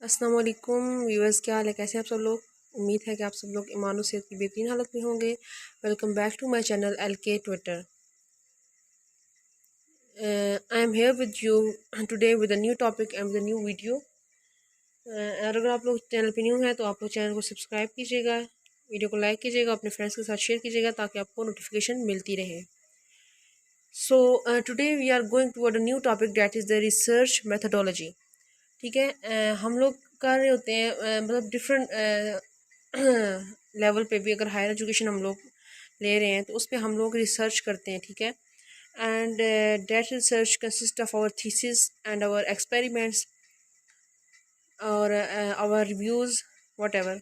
अस्सलाम वालेकुम व्यूअर्स, क्या हाल है? कैसे हैं आप सब लोग? उम्मीद है कि आप सब लोग ईमान और सेहत की बेहतरीन हालत में होंगे। Welcome back to my channel LK twitter. I am here with you today with a new topic and with a new video. और अगर आप लोग चैनल पे न्यू हैं तो आप लोग चैनल को सब्सक्राइब कीजिएगा, वीडियो को लाइक कीजिएगा, अपने फ्रेंड्स के साथ शेयर कीजिएगा ताकि आपको नोटिफिकेशन मिलती रहे। So today we are going toward a new topic that is the research methodology. ठीक है। हम लोग कर रहे होते हैं मतलब डिफरेंट लेवल पे भी, अगर हायर एजुकेशन हम लोग ले रहे हैं तो उस पर हम लोग रिसर्च करते हैं। ठीक है। And that research consist of our thesis and our experiments और आवर रिव्यूज़ वट एवर।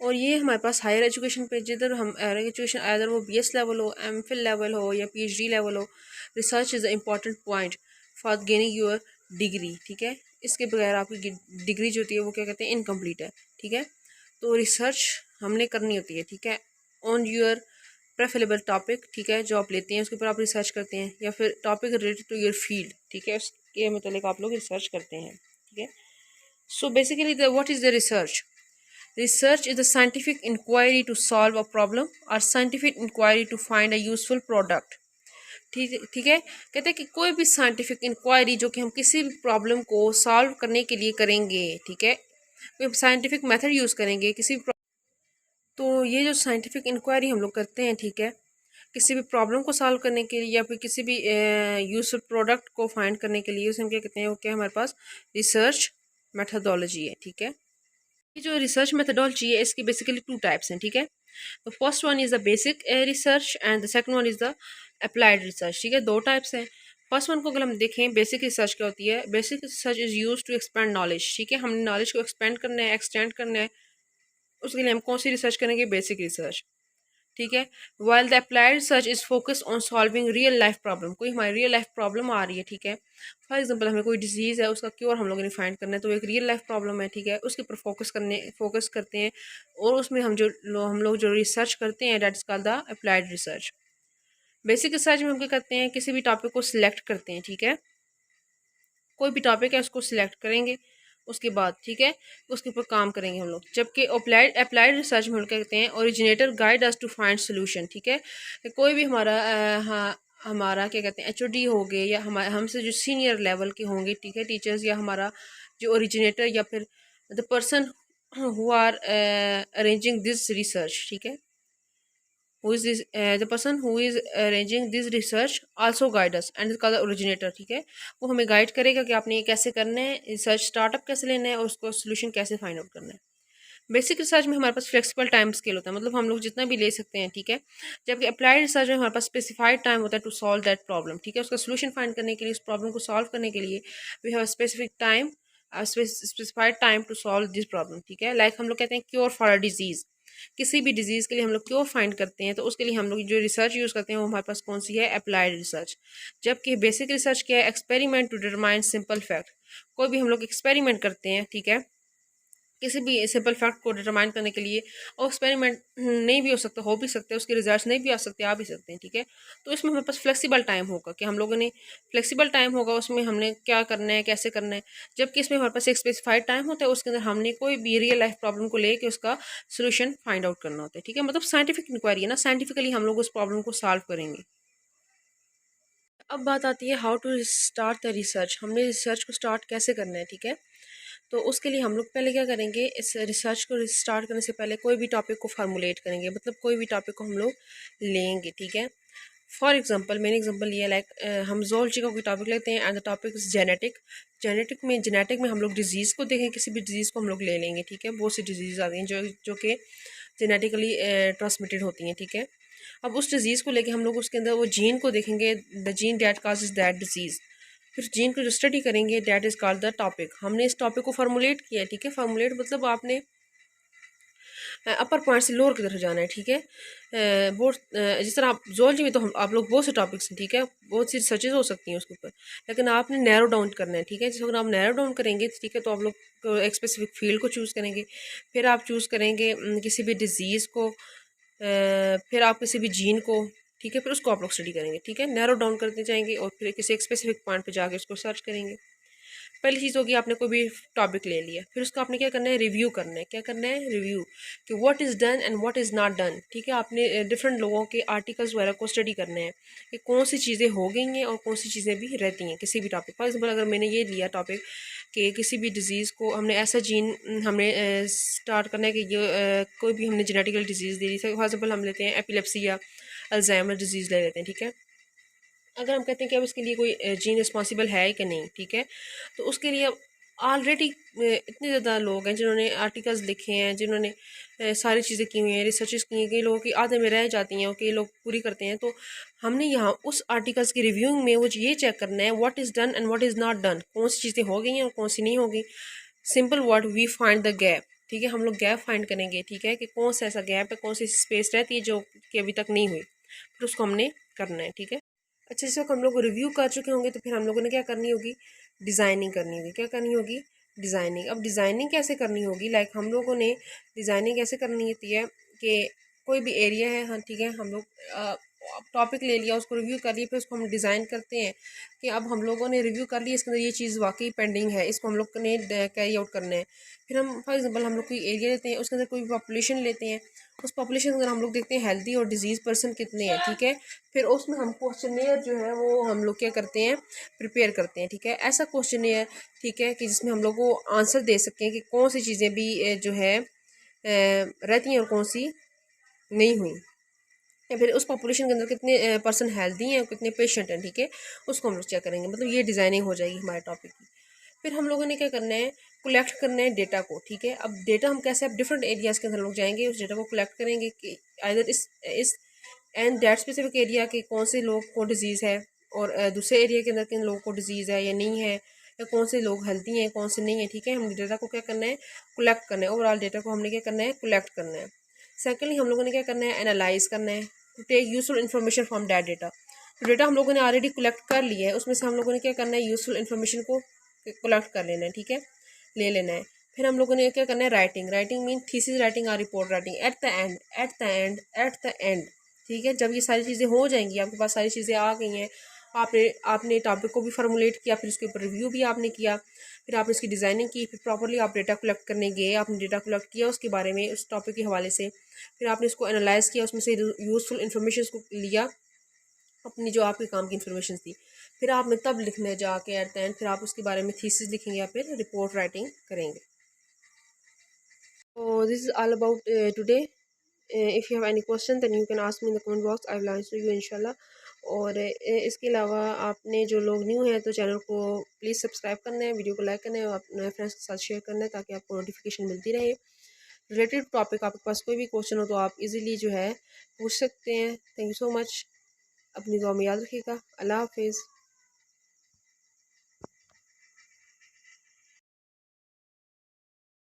और ये हमारे पास हायर एजुकेशन पे, जिधर हम हायर एजुकेशन अगर वो BS लेवल हो, MPhil लेवल हो या PhD लेवल हो, research is a important point for gaining your degree. ठीक है। इसके बगैर आपकी डिग्री जो होती है वो क्या कहते हैं, इनकम्प्लीट है। ठीक है। तो रिसर्च हमने करनी होती है। ठीक है। ऑन योर प्रेफरेबल टॉपिक, ठीक है, जो आप लेते हैं उसके ऊपर आप रिसर्च करते हैं, या फिर topic related to your field, ठीक है, उसके मतलब आप लोग रिसर्च करते हैं। ठीक है। So basically what is the research? Research is the scientific inquiry to solve a problem or scientific inquiry to find a useful product। ठीक है। कहते हैं कि कोई भी साइंटिफिक इंक्वायरी जो कि हम किसी भी प्रॉब्लम को सॉल्व करने के लिए करेंगे। ठीक है। कोई साइंटिफिक मेथड यूज़ करेंगे किसी भी तो ये जो साइंटिफिक इंक्वायरी हम लोग करते हैं, ठीक है, किसी भी प्रॉब्लम को सॉल्व करने के लिए या फिर किसी भी यूजफुल प्रोडक्ट को फाइंड करने के लिए, उसे हम क्या कहते हैं, वो क्या हमारे पास रिसर्च मेथडोलॉजी है। ठीक है। ये जो रिसर्च मेथडोलॉजी है इसकी बेसिकली टू टाइप्स हैं। ठीक है। तो first one is the basic research and the second one is the applied research. ठीक है। दो टाइप्स हैं। फर्स्ट वन को अगर हम देखें, बेसिक रिसर्च क्या होती है? Basic research is use to expand knowledge. ठीक है। हमने नॉलेज को एक्सपेंड करना है, एक्सटेंड करना है, उसके लिए हम कौन सी रिसर्च करेंगे? Basic research. ठीक है। While the applied research is focus on solving real life problem. कोई हमारी रियल लाइफ प्रॉब्लम आ रही है, ठीक है, फॉर एग्जांपल हमें कोई डिजीज़ है, उसका क्योर हम लोगों ने फाइंड करना है, तो एक रियल लाइफ प्रॉब्लम है। ठीक है। उसके ऊपर फोकस करते हैं, और उसमें हम लोग जो रिसर्च करते हैं that is called the applied research. Basic research में हम क्या करते हैं, किसी भी टॉपिक को सिलेक्ट करते हैं। ठीक है। कोई भी टॉपिक है उसको सिलेक्ट करेंगे, उसके बाद, ठीक है, उसके ऊपर काम करेंगे हम लोग। जबकि अप्लाइड अप्लाइड रिसर्च में हम कहते हैं originator guide us to find solution. ठीक है। कोई भी हमारा हाँ, हमारा क्या कहते हैं, HOD हो गए या हमारे हमसे जो सीनियर लेवल के होंगे, ठीक है, टीचर्स, या हमारा जो ओरिजिनेटर या फिर the person who are arranging this research, ठीक है, who is this the person who is arranging this research also guide us and is called the originator। ठीक है। वो हमें गाइड करेगा कि आपने ये कैसे करना है, रिसर्च स्टार्टअप कैसे लेना है और उसको सोल्यूशन कैसे फाइंड आउट करना है। बेसिक रिसर्च में हमारे पास फ्लेक्सिबल टाइम स्केल होता है, मतलब हम लोग जितना भी ले सकते हैं। ठीक है। जबकि अप्लाइड रिसर्च में हमारे पास स्पेसिफाइड टाइम होता है टू सॉल्व दैट प्रॉब्लम। ठीक है। उसका सोल्यूशन फाइंड करने के लिए, उस प्रॉब्लम को सॉल्व करने के लिए we have specific time, specified time to solve this problem. ठीक है। लाइक हम लोग कहते हैं क्योर फॉर अ डिजीज़, किसी भी डिजीज़ के लिए हम लोग क्योर फाइंड करते हैं, तो उसके लिए हम लोग जो रिसर्च यूज़ करते हैं वो हमारे पास कौन सी है? Applied research. जबकि बेसिक रिसर्च क्या है? Experiment to determine simple fact. कोई भी हम लोग एक्सपेरिमेंट करते हैं, ठीक है, किसी भी सिंपल फैक्ट को डिटरमाइन करने के लिए, और एक्सपेरिमेंट नहीं भी हो सकता, हो भी सकते हैं, उसके रिजल्ट्स नहीं भी आ सकते, आ भी सकते हैं। ठीक है। तो इसमें हमारे पास फ्लेक्सिबल टाइम होगा कि हम लोगों ने फ्लेक्सिबल टाइम होगा, उसमें हमने क्या करना है, कैसे करना है। जबकि इसमें हमारे पास एक स्पेसिफाइड टाइम होता है, उसके अंदर हमने कोई भी रियल लाइफ प्रॉब्लम को लेके उसका सोल्यूशन फाइंड आउट करना होता है। ठीक है। मतलब साइंटिफिक इंक्वायरी है ना, साइंटिफिकली हम लोग उस प्रॉब्लम को सॉल्व करेंगे। अब बात आती है how to start the research, हमने रिसर्च को स्टार्ट कैसे करना है। ठीक है। तो उसके लिए हम लोग पहले क्या करेंगे, इस रिसर्च को स्टार्ट करने से पहले कोई भी टॉपिक को फार्मूलेट करेंगे, मतलब कोई भी टॉपिक को हम लोग लेंगे। ठीक है। फॉर एग्जांपल, मेन एग्जांपल ये लाइक हम जोलॉजी का कोई टॉपिक लेते हैं and the topic is genetic. Genetic में हम लोग डिजीज़ को देखें, किसी भी डिजीज़ को हम लोग ले लेंगे। ठीक है। बहुत सी डिजीज़ आती हैं जो कि जेनेटिकली ट्रांसमिटेड होती हैं। ठीक है। अब उस डिज़ीज़ को लेके हम लोग उसके अंदर वो जीन को देखेंगे, the gene that causes that disease. फिर जीन को जो स्टडी करेंगे that is called the topic. हमने इस टॉपिक को फार्मूलेट किया है। ठीक है। फार्मूलेट मतलब आपने अपर पॉइंट से लोअर की तरफ जाना है। ठीक है। बहुत जिस तरह आप जोलॉजी में तो हम आप लोग बहुत से टॉपिक्स हैं, ठीक है, बहुत सी रिसर्चेज हो सकती हैं उसके ऊपर, लेकिन आपने नैरो डाउन करना है। ठीक है। जिस वक्त आप नैरो डाउन करेंगे, ठीक है, तो आप लोग एक स्पेसिफिक फील्ड को चूज़ करेंगे, फिर आप चूज़ करेंगे किसी भी डिजीज़ को, फिर आप किसी भी जीन को, ठीक है, फिर उसको आप लोग स्टडी करेंगे। ठीक है। नैरो डाउन करते जाएंगे और फिर किसी एक स्पेसिफिक पॉइंट पे जाके उसको सर्च करेंगे। पहली चीज़ होगी आपने कोई भी टॉपिक ले लिया, फिर उसको आपने क्या करना है, रिव्यू करना है। क्या करना है, रिव्यू, कि what is done and what is not done. ठीक है, आपने डिफरेंट लोगों के आर्टिकल्स वगैरह को स्टडी करना है कि कौन सी चीज़ें हो गई हैं और कौन सी चीज़ें भी रहती हैं किसी भी टॉपिक। फॉर एग्जाम्पल अगर मैंने ये लिया टॉपिक कि किसी भी डिज़ीज़ को हमने ऐसा जीन हमने स्टार्ट करना है कि ये कोई भी हमने genetical disease they the. For example हम लेते हैं एपिलेप्सी या अल्जाइमर डिजीज़ ले लेते हैं। ठीक है, अगर हम कहते हैं कि अब इसके लिए कोई जीन रिस्पॉन्सिबल है कि नहीं, ठीक है, तो उसके लिए ऑलरेडी इतने ज़्यादा लोग हैं जिन्होंने आर्टिकल्स लिखे हैं, जिन्होंने सारी चीज़ें की हुई हैं, रिसर्चेस की हैं, कई लोगों की आधे में रह जाती हैं और कई लोग पूरी करते हैं। तो हमने यहाँ उस आर्टिकल्स की रिव्यूइंग में वो ये चेक करना है what is done and what is not done, कौन सी चीज़ें हो गई हैं और कौन सी नहीं हो गई। Simple word, we find the gap. ठीक है, हम लोग गैप फाइंड करेंगे। ठीक है, कि कौन सा ऐसा गैप है, कौन सी स्पेस रहती है जो कि अभी तक नहीं हुई, फिर उसको हमने करना है। ठीक है, अच्छा, इस वक्त हम लोग रिव्यू कर चुके होंगे तो फिर हम लोगों ने क्या करनी होगी, डिज़ाइनिंग करनी होगी। क्या करनी होगी, डिज़ाइनिंग। अब डिज़ाइनिंग कैसे करनी होगी, लाइक हम लोगों ने डिज़ाइनिंग कैसे करनी होती है कि कोई भी एरिया है, हाँ ठीक है, हम लोग टॉपिक ले लिया, उसको रिव्यू कर लिया, फिर उसको हम डिज़ाइन करते हैं कि अब हम लोगों ने रिव्यू कर लिया, इसके अंदर ये चीज़ वाकई पेंडिंग है, इसको हम लोग ने कैरी आउट करना है। फिर हम फॉर एग्जांपल हम लोग कोई एरिया लेते हैं, उसके अंदर कोई पॉपुलेशन लेते हैं, उस पॉपुलेशन के अंदर हम लोग देखते हैं हेल्दी और डिजीज़ पर्सन कितने हैं। ठीक है, फिर उसमें हम क्वेश्चनेयर जो है वो हम लोग क्या करते हैं, प्रिपेयर करते हैं। ठीक है, ऐसा क्वेश्चनेयर, ठीक है, कि जिसमें हम लोग को आंसर दे सकें कि कौन सी चीज़ें भी जो है रहती हैं और कौन सी नहीं हुई, या फिर उस पॉपुलेशन के अंदर कितने पर्सन हेल्दी हैं और कितने पेशेंट हैं। ठीक है, उसको हम लोग चेक करेंगे, मतलब ये डिज़ाइनिंग हो जाएगी हमारे टॉपिक की। फिर हम लोगों ने क्या करना है, कलेक्ट करना है डेटा को। ठीक है, अब डेटा हम कैसे, अब डिफरेंट एरियाज़ के अंदर लोग जाएंगे, उस डेटा को कलेक्ट करेंगे कि आइदर इस एंड दैट स्पेसिफिक एरिया के कौन से लोग को डिजीज़ है, और दूसरे एरिया के अंदर किन लोगों को डिजीज़ है या नहीं है, या कौन से लोग हेल्दी हैं कौन से नहीं है। ठीक है, हम डेटा को क्या करना है, कलेक्ट करना है। ओवरऑल डेटा को हमने क्या करना है, कलेक्ट करना है। सेकेंडली हम लोगों ने क्या करना है, एनालाइज करना है, to take useful information from that data. तो डेटा हम लोगों ने ऑलरेडी कलेक्ट कर लिया है, उसमें से हम लोगों ने क्या करना है, यूजफुल इन्फॉर्मेशन को कलेक्ट कर लेना है। ठीक है, ले लेना है। फिर हम लोगों ने क्या करना है, writing. Writing mean thesis writing और report writing at the end, at the end, at the end. ठीक है, जब ये सारी चीज़ें हो जाएंगी, आपके पास सारी चीज़ें आ गई हैं, आपने आपने टॉपिक को भी फॉर्मुलेट किया, फिर उसके ऊपर रिव्यू भी आपने किया, फिर आपने इसकी डिज़ाइनिंग की, फिर प्रॉपर्ली आप डेटा कलेक्ट करने गए, आपने डेटा कलेक्ट किया उसके बारे में, उस टॉपिक के हवाले से, फिर आपने इसको एनालाइज किया, उसमें से यूजफुल इन्फॉर्मेशन को लिया, अपनी जो आपके काम की इन्फॉर्मेशन थी, फिर आपने तब लिखने जाके एट द एंड फिर आप उसके बारे में थीसिस लिखेंगे या फिर रिपोर्ट राइटिंग करेंगे। So this is all about today. If you have any question then you can ask me in the comment box. I will answer you inshallah. और इसके अलावा आपने जो लोग न्यू हैं तो चैनल को प्लीज़ सब्सक्राइब करना है, वीडियो को लाइक करना है और अपने फ्रेंड्स के साथ शेयर करना है ताकि आपको नोटिफिकेशन मिलती रहे। रिलेटेड टॉपिक आपके पास कोई भी क्वेश्चन हो तो आप इजीली जो है पूछ सकते हैं। Thank you so much. अपनी दुआ में याद रखिएगा। अल्लाह हाफिज़।